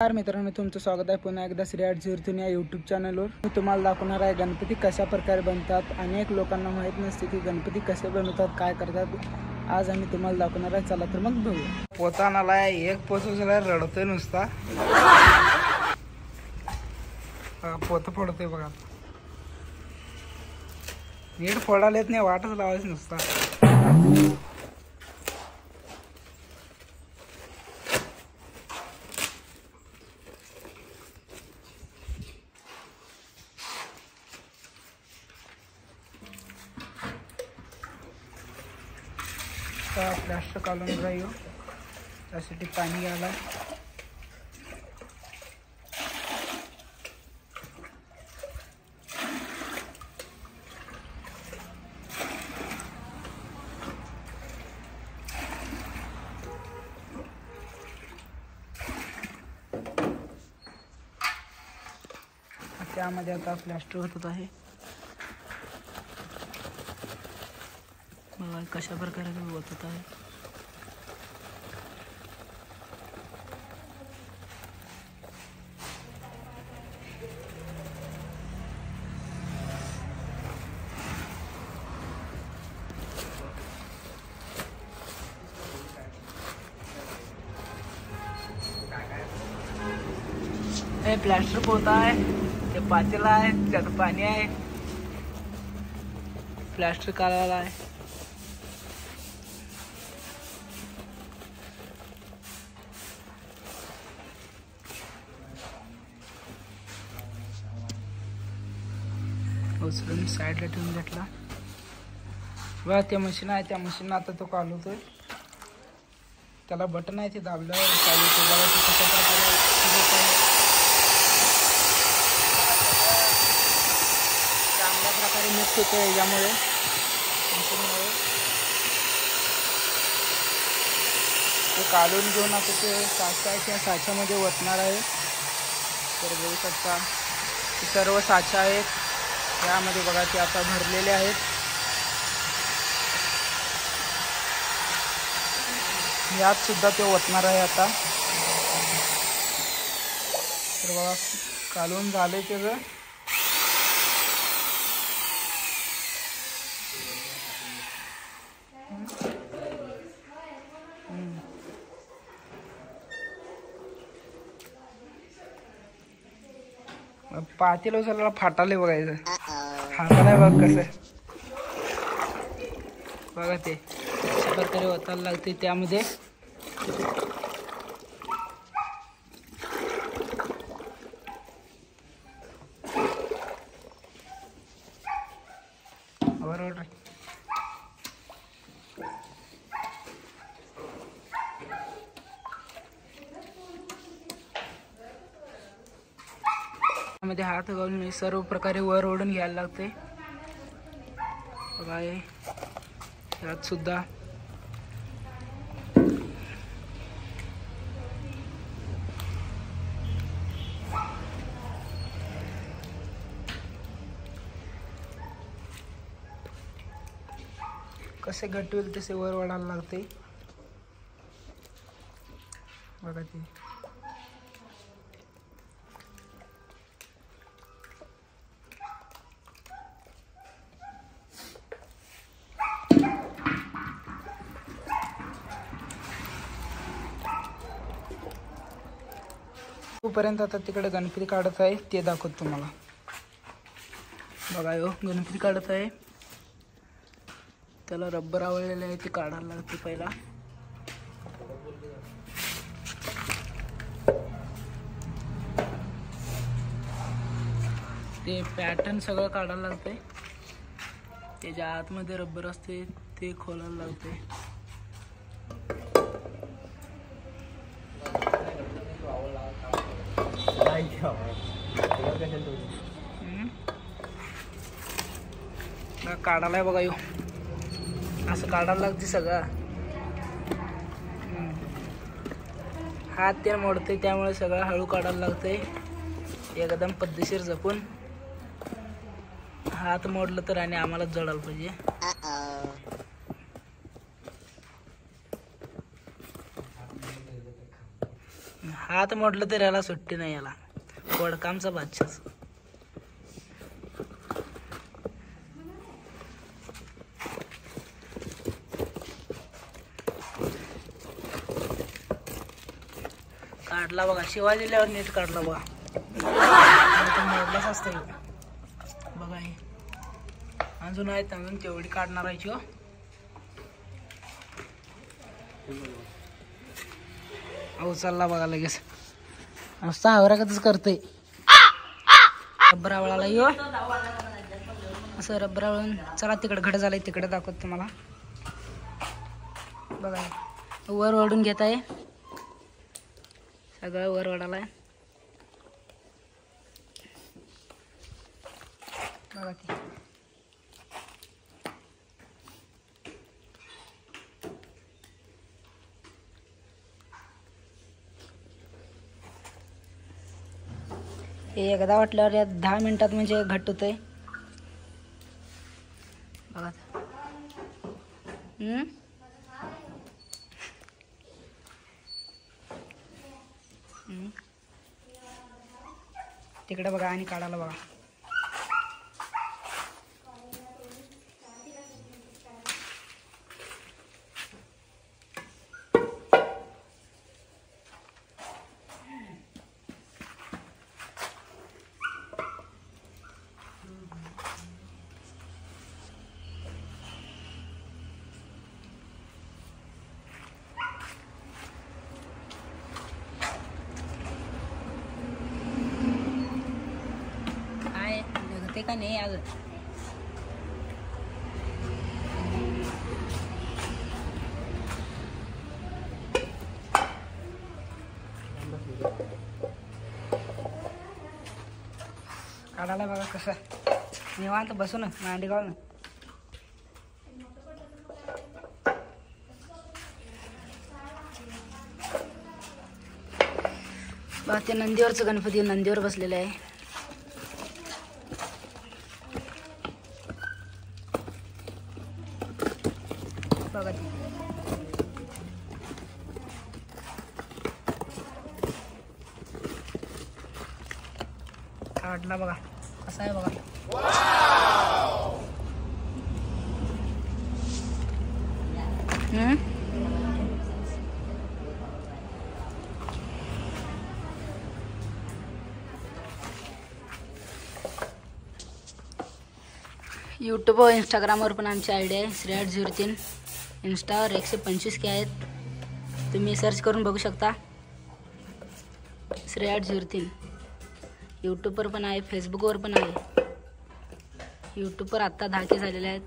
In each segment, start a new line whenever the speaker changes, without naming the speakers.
नमस्कार मित्रांनो, तुमचं स्वागत आहे पुन्हा एकदा श्री आर्ट झिरतून या यूट्यूब चॅनलवर. मी तुम्हाला दाखवणार आहे गणपती कशा प्रकारे बनतात. अनेक लोकांना माहीत नसते की गणपती कसे बनवतात, काय करतात. आज आम्ही तुम्हाला दाखवणार आहे. चला तर मग बघूया. पोता आणाला एक पोत उचलाय रडतोय नुसता. पोत फोडतोय बघा. नीट फोडायला येत नाही, वाटच लावायचं नुसता. प्लास्टर काढून राहील त्यासाठी पाणी घ्यायला. त्यामध्ये आता प्लास्टर होत आहे. बघा कशा प्रकारे होत आहे. हे प्लास्टर पोता आहे, ते पातेला आहे, त्यात पाणी आहे, प्लास्टर काढायला आहे. उचलून साईडला ठेवून घेतला. बघा ते मशीन आहे, त्या मशीन आता तो काढतोय. त्याला बटन आहे, ते दाबल्यावर चालू होतं. बघा ते कशा प्रकारे चांगल्या प्रकारे मिक्स होतं याच्यामुळे मशीनमुळे. ते काढून घेऊन आता ते साचा आहे, त्या साच्यामध्ये ओतणार आहे. तर बघू शकता सर्व साचा आहेत यामध्ये. बघा ते आता भरलेले आहेत. यात सुद्धा ते ओतणार आहे आता. तर बघा काढून झाले त्याचं. पातेलं उचलायला फाटाले बघायचं. फाटालाय बघ कसं. बघा ते अशा प्रकारे ओतायला लागते त्यामध्ये. बरोबर मध्ये हात घालून सर्व प्रकारे वर ओढून घ्यायला लागते. बघा यात सुद्धा कसे घट्ट होईल तसे वर ओढायला लागते. बघा ते तोपर्यंत आता तिकडे गणपती काढत आहे, ते दाखवतो तुम्हाला. बघा गणपती काढत आहे. त्याला रब्बर आवळलेलं आहे, ते काढायला लागते पहिला. ते पॅटर्न सगळं काढायला लागते. त्याच्या आतमध्ये रब्बर असते, ते खोलायला लागते. काढायला बघा असं काढायला लागते सगळं. हात ते मोडते त्यामुळे सगळं हळू काढायला लागते. एकदम पद्धतशीर जपून. हात मोडलं तर आणि आम्हाला जळायला पाहिजे. हात मोडलं तर याला सुट्टी नाही, याला वडकामचा बादशाह. काढला बघा, शिवाय दिल्यावर नीट काढला बघा. मोडलाच असतं बघा. हे अजून आहेत, अजून तेवढी काढणार आहे. अहो चालला बघा लगेच, नुसता आवरागतच करतोय. रब्बरावळाला यो असं रब्बरावळून. चला तिकडे घड झालंय, तिकडे दाखवत तुम्हाला. बघा वर ओढून घेत आहे, सगळं वर ओढालाय बघा. ते एकदा वाटल्यावर या 10 मिनिटात म्हणजे घट्ट होतंय बघा. तिकडे बघा आणि काढायला बघा. ते का नाही आज काढायला बघा कसं निवांत बसून मांडी घालून. बघा ते नंदीवरचं गणपती नंदीवर बसलेलं आहे. बघा काढला बघा कसा आहे बघा. यूट्यूब व इंस्टाग्रामवर पण आमची आयडी आहे श्रेयाट03. इंस्टावर 125K आहेत, तुम्ही सर्च करून बघू शकता श्रेयाट03. यूट्यूबवर पण आहे, फेसबुकवर पण आहे. यूट्यूबवर आत्ता 10K झालेले आहेत.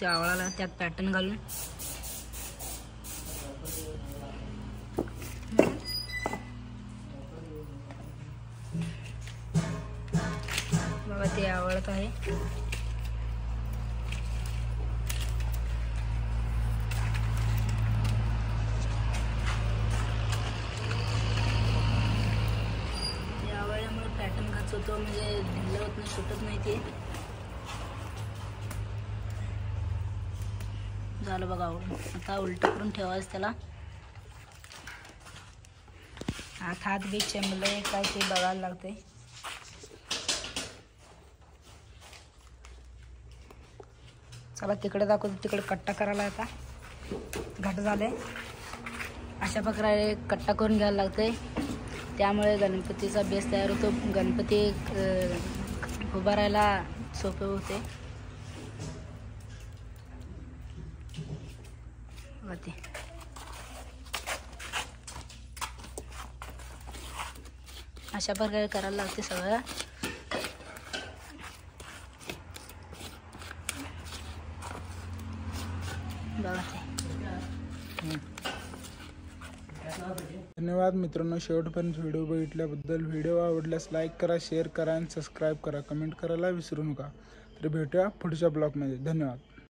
त्या आवळाला त्यात पॅटर्न घालून बघा ते आवडत आहे. पॅटर्न घाचवतो म्हणजे ढिल्ला होत नाही, सुटत नाही. ते झालं बघा आवडून. आता उलट करून ठेवायचं त्याला. हात बी चेंबलंय काय ते बघायला लागतंय. चला तिकडे दाखवतो, तिकडे कट्टा करायला. आता घट झाले अशा प्रकारे कट्टा करून घ्यायला लागतंय. त्यामुळे गणपतीचा बेस तयार होतो, गणपती उभारायला सोपे होते. ते अशा प्रकारे करायला लागते सगळं. बघा ते.
धन्यवाद मित्रांनो, शेवटपर्यंत व्हिडिओ बघितल्याबद्दल. व्हिडिओ आवडल्यास लाईक करा, शेअर करा आणि सबस्क्राईब करा. कमेंट करायला विसरू नका. तर भेटूया पुढच्या ब्लॉगमध्ये. धन्यवाद.